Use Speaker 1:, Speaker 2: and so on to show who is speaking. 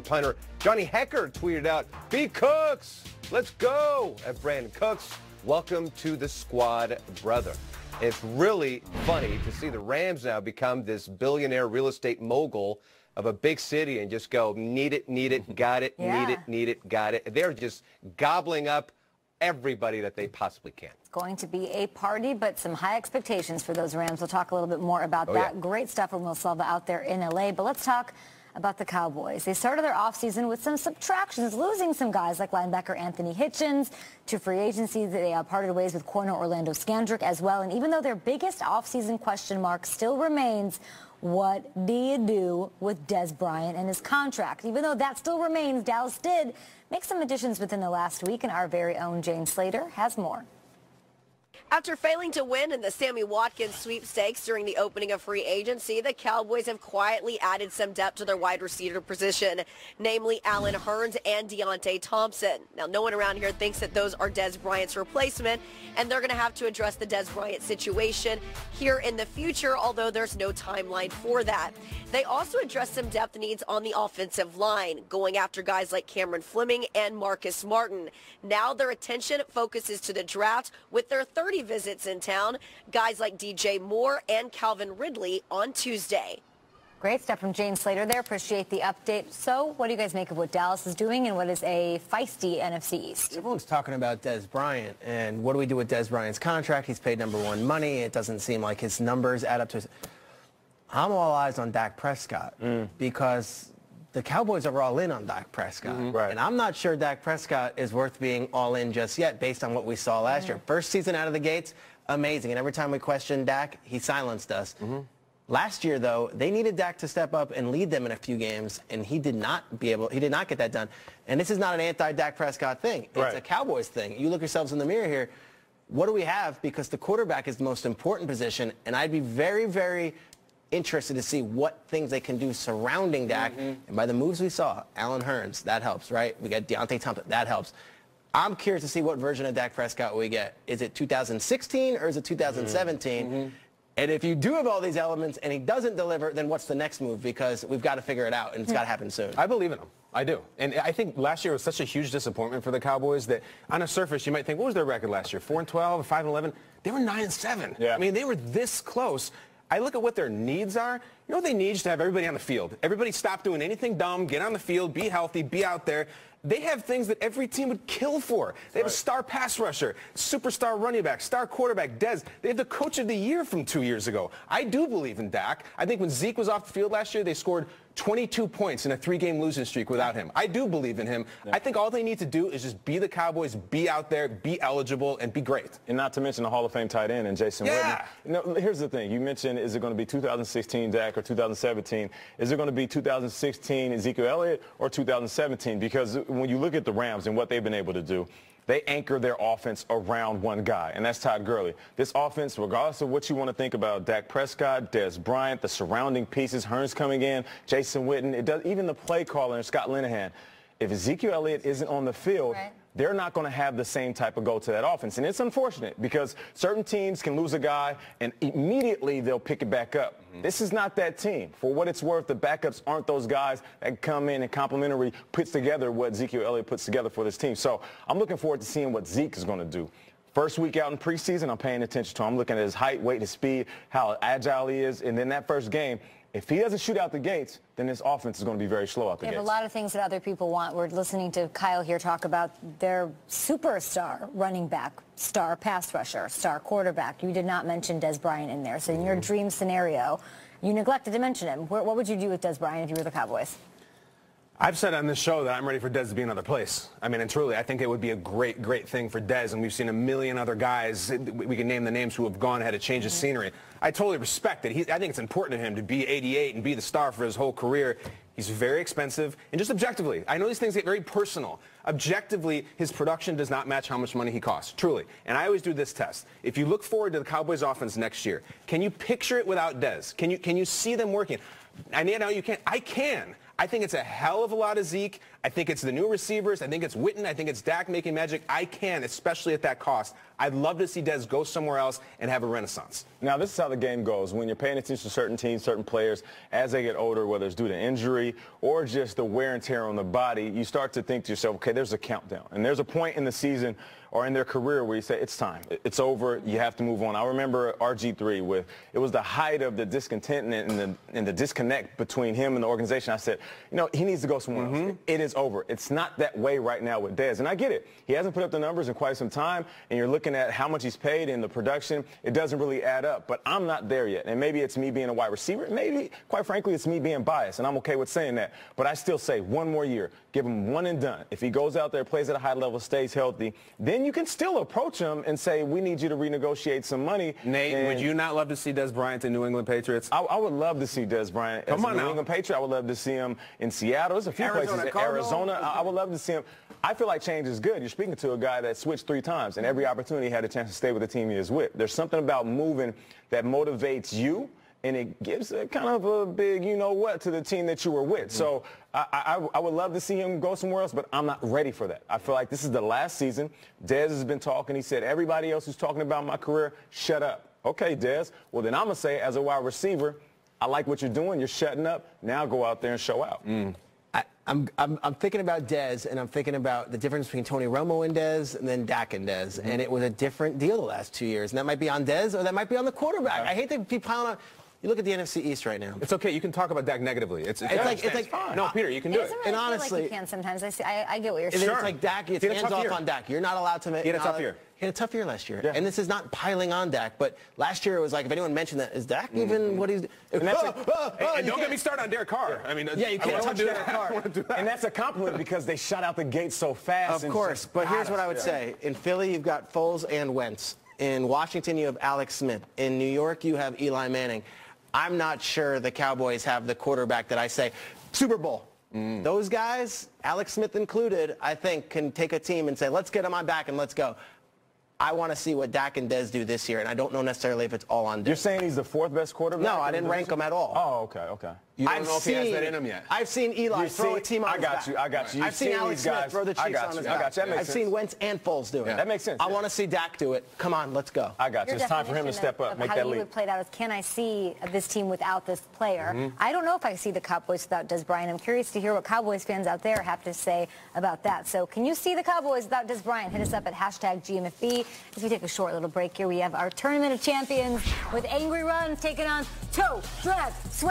Speaker 1: punter Johnny Hecker tweeted out, "B. Cooks, let's go!" at Brandon Cooks. Welcome to the squad, brother. It's really funny to see the Rams now become this billionaire real estate mogul of a big city and just go, need it, got it,
Speaker 2: yeah.
Speaker 1: need it, got it. They're just gobbling up everybody that they possibly can.
Speaker 2: It's going to be a party, but some high expectations for those Rams. We'll talk a little bit more about that.
Speaker 1: Yeah.
Speaker 2: Great stuff from Will Silva out there in L.A., but let's talk about the Cowboys. They started their offseason with some subtractions, losing some guys like linebacker Anthony Hitchens to free agency. They parted ways with corner Orlando Scandrick as well. And even though their biggest offseason question mark still remains, what do you do with Dez Bryant and his contract? Even though that still remains, Dallas did make some additions within the last week, and our very own Jane Slater has more.
Speaker 3: After failing to win in the Sammy Watkins sweepstakes during the opening of free agency, the Cowboys have quietly added some depth to their wide receiver position, namely Allen Hurns and Deontay Thompson. Now, no one around here thinks that those are Dez Bryant's replacement, and they're going to have to address the Dez Bryant situation here in the future, although there's no timeline for that. They also addressed some depth needs on the offensive line, going after guys like Cameron Fleming and Marcus Martin. Now their attention focuses to the draft with their 30 visits in town, guys like DJ Moore and Calvin Ridley on Tuesday.
Speaker 2: Great stuff from Jane Slater there. Appreciate the update. So what do you guys make of what Dallas is doing and what is a feisty NFC East?
Speaker 4: Everyone's talking about Dez Bryant, and what do we do with Dez Bryant's contract? He's paid #1 money. It doesn't seem like his numbers add up to his... I'm all eyes on Dak Prescott because the Cowboys are all in on Dak Prescott.
Speaker 1: Right.
Speaker 4: And I'm not sure Dak Prescott is worth being all in just yet based on what we saw last year. First season out of the gates, amazing. And every time we questioned Dak, he silenced us. Last year, though, they needed Dak to step up and lead them in a few games, and he did not get that done. And this is not an anti-Dak Prescott thing. It's a Cowboys thing. You look yourselves in the mirror here. What do we have? Because the quarterback is the most important position, and I'd be very, very interested to see what things they can do surrounding Dak. And by the moves we saw, Allen Hurns, that helps, right? We got Deontay Thompson, that helps. I'm curious to see what version of Dak Prescott we get. Is it 2016 or is it 2017? And if you do have all these elements and he doesn't deliver, then what's the next move? Because we've got to figure it out, and it's got to happen soon.
Speaker 5: I believe in him. I do. And I think last year was such a huge disappointment for the Cowboys that on a surface you might think, what was their record last year? 4-12, 5-11? They were 9-7.
Speaker 1: Yeah.
Speaker 5: I mean, they were this close. I look at what their needs are. You know what they need is to have everybody on the field. Everybody stop doing anything dumb, get on the field, be healthy, be out there. They have things that every team would kill for. They have a star pass rusher, superstar running back, star quarterback, Dez. They have the coach of the year from 2 years ago. I do believe in Dak. I think when Zeke was off the field last year, they scored 22 points in a 3-game losing streak without him. I do believe in him. I think all they need to do is just be the Cowboys, be out there, be eligible, and be great.
Speaker 6: And not to mention the Hall of Fame tight end and Jason Witten. No, here's the thing. You mentioned, is it going to be 2016 Dak or 2017? Is it going to be 2016 Ezekiel Elliott or 2017? Because when you look at the Rams and what they've been able to do, they anchor their offense around one guy, and that's Todd Gurley. This offense, regardless of what you want to think about Dak Prescott, Dez Bryant, the surrounding pieces, Hurns coming in, Jason Witten, even the play caller and Scott Linehan, if Ezekiel Elliott isn't on the field, they're not going to have the same type of go to that offense. And it's unfortunate because certain teams can lose a guy and immediately they'll pick it back up. This is not that team. For what it's worth, the backups aren't those guys that come in and complimentary puts together what Ezekiel Elliott puts together for this team. So I'm looking forward to seeing what Zeke is going to do. First week out in preseason, I'm paying attention to him. I'm looking at his height, weight, his speed, how agile he is. And then that first game, if he doesn't shoot out the gates, then this offense is going to be very slow out the gates.
Speaker 2: They have a lot of things that other people want. We're listening to Kyle here talk about their superstar running back, star pass rusher, star quarterback. You did not mention Dez Bryant in there. So in your dream scenario, you neglected to mention him. What would you do with Dez Bryant if you were the Cowboys?
Speaker 5: I've said on this show that I'm ready for Dez to be another place. I mean, and truly, I think it would be a great, great thing for Dez, and we've seen a million other guys, we can name the names, who have gone ahead to change of scenery. I totally respect it. I think it's important to him to be 88 and be the star for his whole career. He's very expensive, and just objectively, I know these things get very personal. Objectively, his production does not match how much money he costs, truly. And I always do this test. If you look forward to the Cowboys offense next year, can you picture it without Dez? Can you see them working? I know you can't. I can. I think it's a hell of a lot of Zeke. I think it's the new receivers. I think it's Witten. I think it's Dak making magic. I can, especially at that cost. I'd love to see Dez go somewhere else and have a renaissance.
Speaker 6: Now, this is how the game goes. When you're paying attention to certain teams, certain players, as they get older, whether it's due to injury or just the wear and tear on the body, you start to think to yourself, okay, there's a countdown. And there's a point in the season or in their career where you say, it's time. It's over. You have to move on. I remember RG3 it was the height of the discontentment and the disconnect between him and the organization. I said, he needs to go somewhere else. It is over. It's not that way right now with Dez. And I get it. He hasn't put up the numbers in quite some time, and you're looking at how much he's paid and the production. It doesn't really add up, but I'm not there yet. And maybe it's me being a wide receiver. Maybe, quite frankly, it's me being biased, and I'm okay with saying that. But I still say one more year. Give him one and done. If he goes out there, plays at a high level, stays healthy, then you can still approach him and say, we need you to renegotiate some money.
Speaker 5: Nate, would you not love to see Dez Bryant in New England Patriots?
Speaker 6: I would love to see Dez Bryant as a New England Patriot. I would love to see him in Seattle. There's a few places. Arizona. I would love to see him. I feel like change is good. You're speaking to a guy that switched 3 times, and every opportunity had a chance to stay with the team he is with. There's something about moving that motivates you, and it gives a kind of a big you-know-what to the team that you were with. So I would love to see him go somewhere else, but I'm not ready for that. I feel like this is the last season. Dez has been talking. He said, everybody else who's talking about my career, shut up. Okay, Dez. Well, then I'm going to say, as a wide receiver, I like what you're doing. You're shutting up. Now go out there and show out.
Speaker 4: I'm thinking about Dez, and I'm thinking about the difference between Tony Romo and Dez and then Dak and Dez. And it was a different deal the last 2 years. And that might be on Dez or that might be on the quarterback. I hate to be piling on. You look at the NFC East right now.
Speaker 5: It's okay. You can talk about Dak negatively. It's like
Speaker 4: fine.
Speaker 5: No, Peter, you can do it.
Speaker 2: Really
Speaker 4: and honestly,
Speaker 2: like you can sometimes. I get what you're
Speaker 4: saying.
Speaker 2: saying.
Speaker 4: It's like Dak. It's hands off on Dak. You're not allowed to make.
Speaker 5: He had a tough year.
Speaker 4: He had a tough year last year.
Speaker 5: Yeah.
Speaker 4: And this is not piling on Dak, but last year it was like, if anyone mentioned that, is Dak even what he's...
Speaker 5: And don't get me started on Derek Carr. I mean,
Speaker 4: you can't touch Derek Carr.
Speaker 6: And that's a compliment because they shot out the gate so fast.
Speaker 4: Of course, but here's what I would say. In Philly, you've got Foles and Wentz. In Washington, you have Alex Smith. In New York, you have Eli Manning. I'm not sure the Cowboys have the quarterback that I say, Super Bowl. Those guys, Alex Smith included, I think, can take a team and say, let's get him on back and let's go. I want to see what Dak and Dez do this year, and I don't know necessarily if it's all on Dez.
Speaker 6: You're saying he's the 4th best quarterback?
Speaker 4: No, I didn't rank him at all.
Speaker 6: Oh, okay.
Speaker 5: You don't know if he has that in him yet.
Speaker 4: I've seen Eli throw a team on his back.
Speaker 6: I got you.
Speaker 4: I've seen Alex Smith throw the Chiefs on his back. I've seen Wentz and Foles do it.
Speaker 6: That makes sense.
Speaker 4: I want to see Dak do it. Come on, let's go.
Speaker 6: I got you. It's time for him to step up, make that
Speaker 2: how
Speaker 6: leap.
Speaker 2: you would play it out is, can I see this team without this player? I don't know if I see the Cowboys without Dez Bryant. I'm curious to hear what Cowboys fans out there have to say about that. So can you see the Cowboys without Dez Bryant? Hit us up at #GMFB. As we take a short little break here, we have our Tournament of Champions with Angry Runs taking on Toe Drag Sweat.